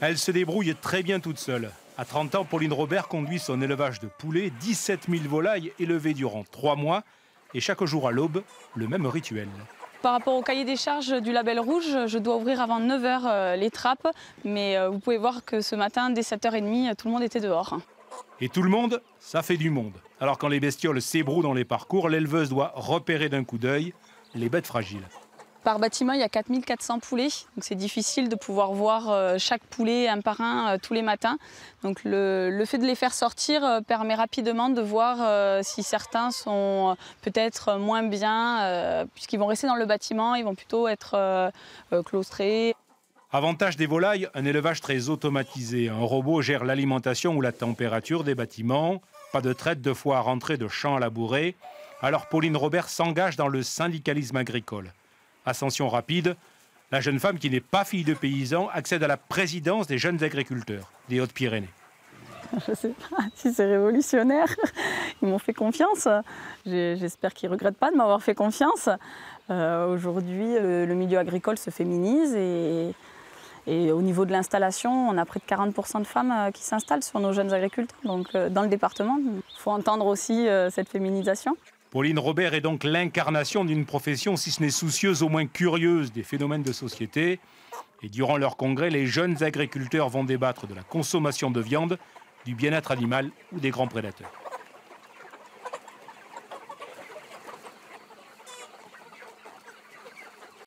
Elle se débrouille très bien toute seule. À 30 ans, Pauline Robert conduit son élevage de poulets, 17 000 volailles élevées durant 3 mois. Et chaque jour à l'aube, le même rituel. Par rapport au cahier des charges du label rouge, je dois ouvrir avant 9 h les trappes. Mais vous pouvez voir que ce matin, dès 7 h 30, tout le monde était dehors. Et tout le monde, ça fait du monde. Alors quand les bestioles s'ébrouent dans les parcours, l'éleveuse doit repérer d'un coup d'œil les bêtes fragiles. Par bâtiment, il y a 4400 poulets, donc c'est difficile de pouvoir voir chaque poulet un par un tous les matins. Donc le fait de les faire sortir permet rapidement de voir si certains sont peut-être moins bien, puisqu'ils vont rester dans le bâtiment, ils vont plutôt être claustrés. Avantage des volailles, un élevage très automatisé. Un robot gère l'alimentation ou la température des bâtiments. Pas de traite de foie à rentrer de champs à labourer. Alors Pauline Robert s'engage dans le syndicalisme agricole. Ascension rapide, la jeune femme qui n'est pas fille de paysan accède à la présidence des jeunes agriculteurs des Hautes-Pyrénées. Je ne sais pas si c'est révolutionnaire. Ils m'ont fait confiance. J'espère qu'ils ne regrettent pas de m'avoir fait confiance. Aujourd'hui, le milieu agricole se féminise et au niveau de l'installation, on a près de 40% de femmes qui s'installent sur nos jeunes agriculteurs. Donc dans le département, il faut entendre aussi cette féminisation. Pauline Robert est donc l'incarnation d'une profession, si ce n'est soucieuse, au moins curieuse des phénomènes de société. Et durant leur congrès, les jeunes agriculteurs vont débattre de la consommation de viande, du bien-être animal ou des grands prédateurs.